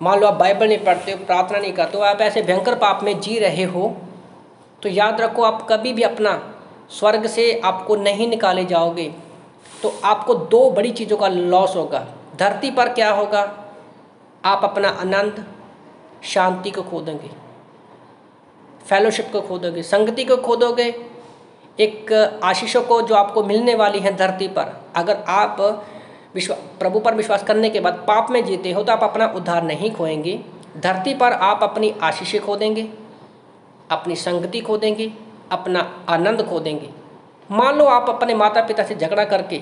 मान लो आप बाइबल नहीं पढ़ते हो, प्रार्थना नहीं करते हो, आप ऐसे भयंकर पाप में जी रहे हो, तो याद रखो आप कभी भी अपना स्वर्ग से आपको नहीं निकाले जाओगे। तो आपको 2 बड़ी चीज़ों का लॉस होगा। धरती पर क्या होगा? आप अपना आनंद, शांति को खो देंगे, फेलोशिप को खो दोगे, संगति को खो दोगे, एक आशीषों को जो आपको मिलने वाली है धरती पर। अगर आप प्रभु पर विश्वास करने के बाद पाप में जीते हो तो आप अपना उद्धार नहीं खोएंगे। धरती पर आप अपनी आशीषें खो देंगे, अपनी संगति खो देंगे, अपना आनंद खो देंगे। मान लो आप अपने माता पिता से झगड़ा करके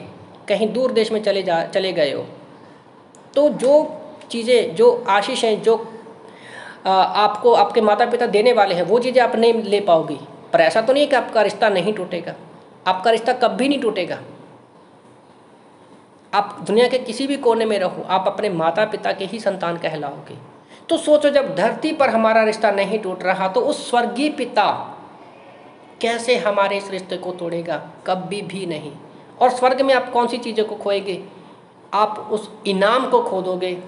कहीं दूर देश में चले गए हो, तो जो चीज़ें, जो आशीषें जो आपको आपके माता पिता देने वाले हैं वो चीज़ें आप नहीं ले पाओगी। पर ऐसा तो नहीं है कि आपका रिश्ता नहीं टूटेगा, आपका रिश्ता कभी नहीं टूटेगा। आप दुनिया के किसी भी कोने में रहो, आप अपने माता पिता के ही संतान कहलाओगे। तो सोचो, जब धरती पर हमारा रिश्ता नहीं टूट रहा तो उस स्वर्गीय पिता कैसे हमारे इस रिश्ते को तोड़ेगा? कभी भी नहीं। और स्वर्ग में आप कौन सी चीज़ों को खोएंगे? आप उस इनाम को खो दोगे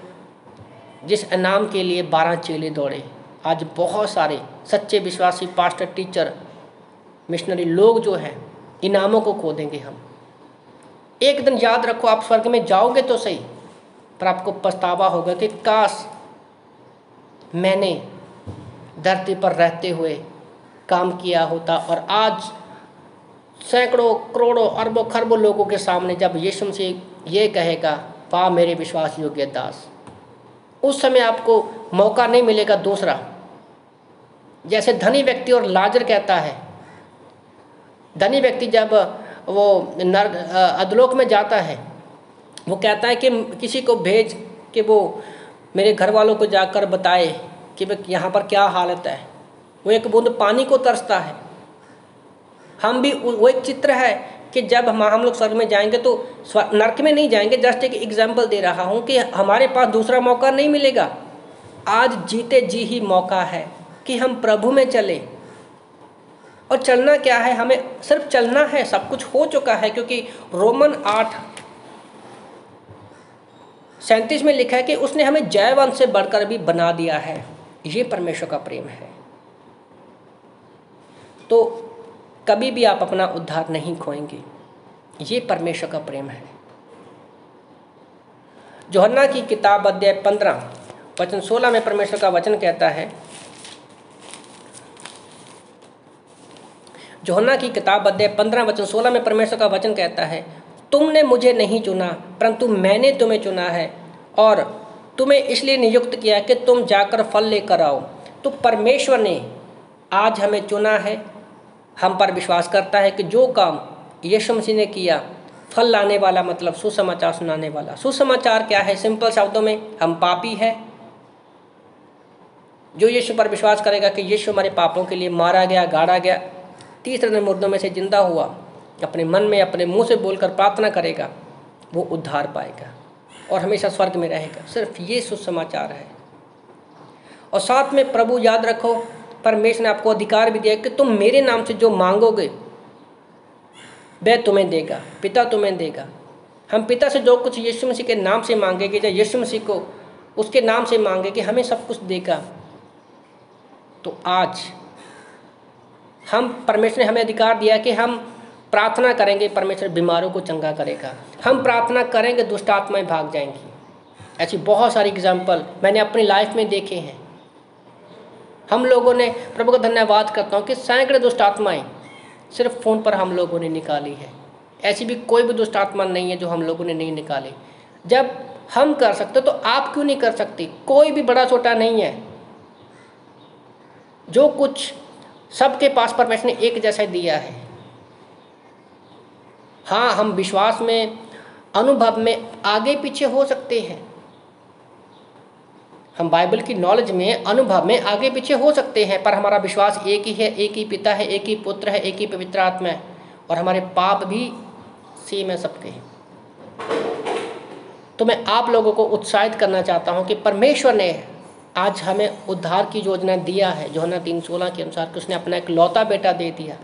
जिस इनाम के लिए 12 चेले दौड़े। आज बहुत सारे सच्चे विश्वासी पास्टर, टीचर, मिशनरी लोग जो हैं, इनामों को खो देंगे हम। एक दिन याद रखो, आप स्वर्ग में जाओगे तो सही, पर आपको पछतावा होगा कि काश मैंने धरती पर रहते हुए काम किया होता। और आज सैकड़ों, करोड़ों, अरबों, खरबों लोगों के सामने जब यीशु मसीह ये कहेगा, वाह मेरे विश्वास योग्य दास, उस समय आपको मौका नहीं मिलेगा दूसरा। जैसे धनी व्यक्ति और लाजर कहता है, धनी व्यक्ति जब वो अधोलोक में जाता है, वो कहता है कि किसी को भेज कि वो मेरे घर वालों को जाकर बताए कि भाई यहाँ पर क्या हालत है। वो एक बूंद पानी को तरसता है। हम भी, वो एक चित्र है कि जब हम लोग स्वर्ग में जाएंगे तो नरक में नहीं जाएंगे। जस्ट एक एग्जाम्पल दे रहा हूँ कि हमारे पास दूसरा मौका नहीं मिलेगा। आज जीते जी ही मौका है कि हम प्रभु में चले। और चलना क्या है? हमें सिर्फ चलना है, सब कुछ हो चुका है। क्योंकि रोमन 8:37 में लिखा है कि उसने हमें जयवंत से बढ़कर भी बना दिया है। ये परमेश्वर का प्रेम है। तो कभी भी आप अपना उद्धार नहीं खोएंगे। ये परमेश्वर का प्रेम है। यूहन्ना की किताब अध्याय 15 वचन 16 में परमेश्वर का वचन कहता है, यूहन्ना की किताब अध्याय 15 वचन 16 में परमेश्वर का वचन कहता है, तुमने मुझे नहीं चुना परंतु मैंने तुम्हें चुना है और तुम्हें इसलिए नियुक्त किया कि तुम जाकर फल लेकर आओ। तो परमेश्वर ने आज हमें चुना है। हम पर विश्वास करता है कि जो काम यीशु मसीह ने किया, फल लाने वाला, मतलब सुसमाचार सुनाने वाला। सुसमाचार क्या है? सिंपल शब्दों में, हम पापी हैं। जो यीशु पर विश्वास करेगा कि यीशु हमारे पापों के लिए मारा गया, गाड़ा गया, तीसरे दिन मुर्दों में से जिंदा हुआ, अपने मन में अपने मुंह से बोलकर प्रार्थना करेगा, वो उद्धार पाएगा और हमेशा स्वर्ग में रहेगा। सिर्फ ये सुसमाचार है। और साथ में प्रभु, याद रखो, परमेश्वर ने आपको अधिकार भी दिया कि तुम मेरे नाम से जो मांगोगे वह तुम्हें देगा, पिता तुम्हें देगा। हम पिता से जो कुछ यीशु मसीह के नाम से मांगेंगे या यीशु मसीह को उसके नाम से मांगेंगे, हमें सब कुछ देगा। तो आज हम, परमेश्वर ने हमें अधिकार दिया कि हम प्रार्थना करेंगे, परमेश्वर बीमारों को चंगा करेगा। हम प्रार्थना करेंगे, दुष्ट आत्माएं भाग जाएंगी। ऐसी बहुत सारी एग्जाम्पल मैंने अपनी लाइफ में देखे हैं। हम लोगों ने, प्रभु का धन्यवाद करता हूँ कि सैकड़े दुष्ट आत्माएं सिर्फ फ़ोन पर हम लोगों ने निकाली है। ऐसी भी कोई भी दुष्ट आत्मा नहीं है जो हम लोगों ने नहीं निकाली। जब हम कर सकते तो आप क्यों नहीं कर सकते? कोई भी बड़ा छोटा नहीं है। जो कुछ सबके पास परमेश्वर ने एक जैसा दिया है। हाँ, हम विश्वास में, अनुभव में आगे पीछे हो सकते हैं। हम बाइबल की नॉलेज में, अनुभव में आगे पीछे हो सकते हैं, पर हमारा विश्वास एक ही है, एक ही पिता है, एक ही पुत्र है, एक ही पवित्र आत्मा है, और हमारे पाप भी सेम है सबके। तो मैं आप लोगों को उत्साहित करना चाहता हूं कि परमेश्वर ने आज हमें उद्धार की योजना दिया है। यूहन्ना 3:16 के अनुसार कि उसने अपना एक लौता बेटा दे दिया।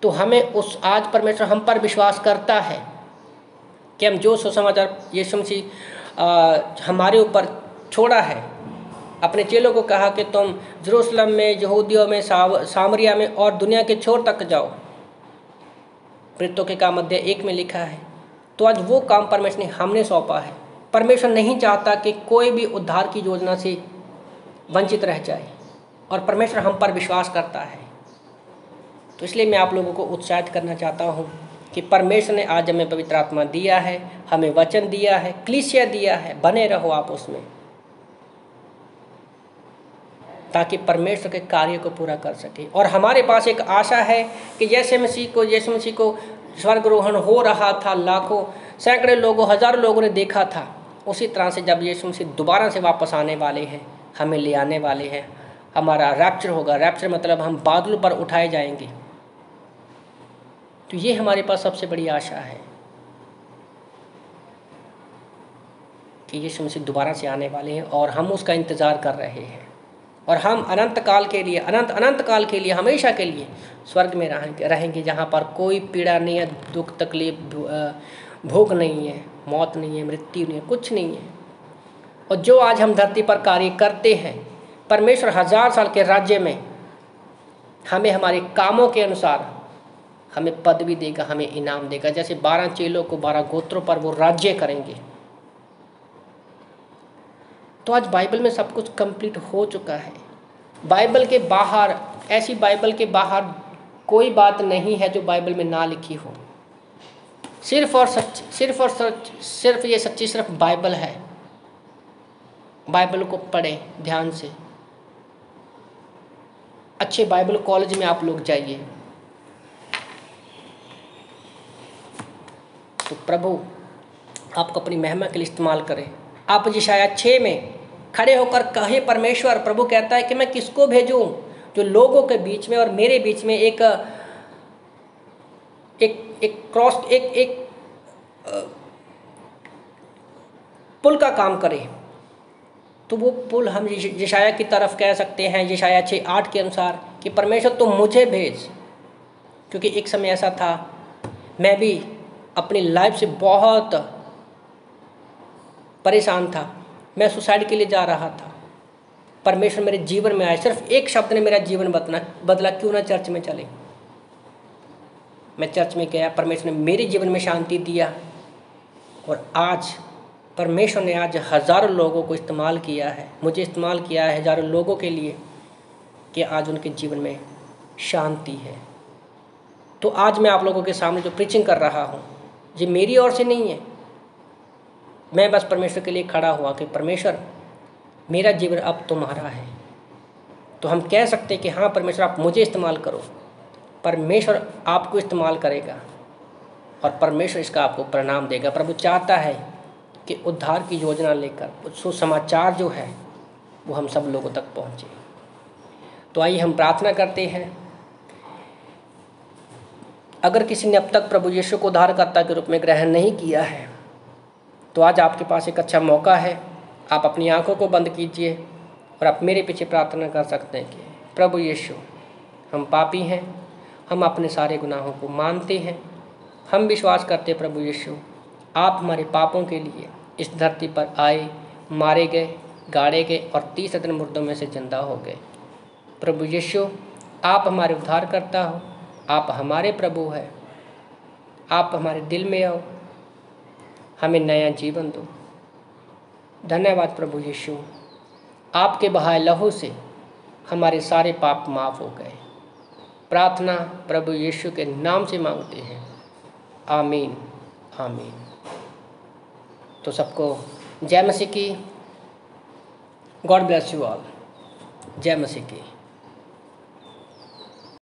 तो हमें उस, आज परमेश्वर हम पर विश्वास करता है कि हम जो सुसमाचार यीशु मसीह हमारे ऊपर छोड़ा है, अपने चेलों को कहा कि तुम यरूशलेम में, यहूदियों में, सामरिया में और दुनिया के छोर तक जाओ। प्रेरितों के काम अध्याय 1 में लिखा है। तो आज वो काम परमेश्वर ने हमने सौंपा है। परमेश्वर नहीं चाहता कि कोई भी उद्धार की योजना से वंचित रह जाए, और परमेश्वर हम पर विश्वास करता है। तो इसलिए मैं आप लोगों को उत्साहित करना चाहता हूँ कि परमेश्वर ने आज हमें पवित्र आत्मा दिया है, हमें वचन दिया है, कलीसिया दिया है। बने रहो आप उसमें, ताकि परमेश्वर के कार्य को पूरा कर सके। और हमारे पास एक आशा है कि यीशु मसीह को स्वर्गारोहण हो रहा था, लाखों, सैकड़े लोगों, हजारों लोगों ने देखा था। उसी तरह से जब यीशु मसीह दोबारा से वापस आने वाले हैं, हमें ले आने वाले हैं, हमारा रैप्चर होगा। रैप्चर मतलब हम बादलों पर उठाए जाएंगे। तो ये हमारे पास सबसे बड़ी आशा है कि यीशु मसीह दोबारा से आने वाले हैं और हम उसका इंतज़ार कर रहे हैं। और हम अनंत काल के लिए, अनंत काल के लिए, हमेशा के लिए स्वर्ग में रहेंगे, जहाँ पर कोई पीड़ा नहीं है, दुख तकलीफ, भूख नहीं है, मौत नहीं है, मृत्यु नहीं है, कुछ नहीं है। और जो आज हम धरती पर कार्य करते हैं, परमेश्वर 1000 साल के राज्य में हमें हमारे कामों के अनुसार हमें पदवी देगा, हमें इनाम देगा। जैसे 12 चेलों को 12 गोत्रों पर वो राज्य करेंगे। तो आज बाइबल में सब कुछ कंप्लीट हो चुका है। बाइबल के बाहर, ऐसी बाइबल के बाहर कोई बात नहीं है जो बाइबल में ना लिखी हो। सिर्फ और सच, सिर्फ ये सच्ची सिर्फ बाइबल है। बाइबल को पढ़ें ध्यान से। अच्छे बाइबल कॉलेज में आप लोग जाइए। तो प्रभु आपको अपनी महिमा के लिए इस्तेमाल करें। आप यशायाह 6 में खड़े होकर कहे परमेश्वर, प्रभु कहता है कि मैं किसको भेजूं जो लोगों के बीच में और मेरे बीच में एक पुल का काम करे। तो वो पुल हम यशायाह की तरफ कह सकते हैं, यशायाह 6:8 के अनुसार कि परमेश्वर तुम मुझे भेज। क्योंकि एक समय ऐसा था, मैं भी अपनी लाइफ से बहुत परेशान था, मैं सुसाइड के लिए जा रहा था। परमेश्वर मेरे जीवन में आया, सिर्फ एक शब्द ने मेरा जीवन बदला, क्यों ना चर्च में चले। मैं चर्च में गया, परमेश्वर ने मेरे जीवन में शांति दिया। और आज परमेश्वर ने आज हज़ारों लोगों को इस्तेमाल किया है, मुझे इस्तेमाल किया है हज़ारों लोगों के लिए, कि आज उनके जीवन में शांति है। तो आज मैं आप लोगों के सामने जो प्रीचिंग कर रहा हूँ, ये मेरी ओर से नहीं है। मैं बस परमेश्वर के लिए खड़ा हुआ कि परमेश्वर मेरा जीवन अब तुम्हारा है। तो हम कह सकते हैं कि हाँ परमेश्वर आप मुझे इस्तेमाल करो। परमेश्वर आपको इस्तेमाल करेगा और परमेश्वर इसका आपको परिणाम देगा। प्रभु चाहता है कि उद्धार की योजना लेकर सुसमाचार जो है वो हम सब लोगों तक पहुँचे। तो आइए हम प्रार्थना करते हैं। अगर किसी ने अब तक प्रभु यीशु को उद्धारकर्ता के रूप में ग्रहण नहीं किया है, तो आज आपके पास एक अच्छा मौका है। आप अपनी आंखों को बंद कीजिए और आप मेरे पीछे प्रार्थना कर सकते हैं कि प्रभु यीशु, हम पापी हैं, हम अपने सारे गुनाहों को मानते हैं, हम विश्वास करते हैं प्रभु यीशु आप हमारे पापों के लिए इस धरती पर आए, मारे गए, गाड़े गए और 30 दिन मुर्दों में से जिंदा हो गए। प्रभु यीशु आप हमारे उद्धारकर्ता हो, आप हमारे प्रभु हैं, आप हमारे दिल में आओ, हमें नया जीवन दो। धन्यवाद प्रभु यीशु, आपके बहाए लहू से हमारे सारे पाप माफ़ हो गए। प्रार्थना प्रभु यीशु के नाम से मांगते हैं, आमीन आमीन। तो सबको जय मसीह की। God bless you all. जय मसीह की।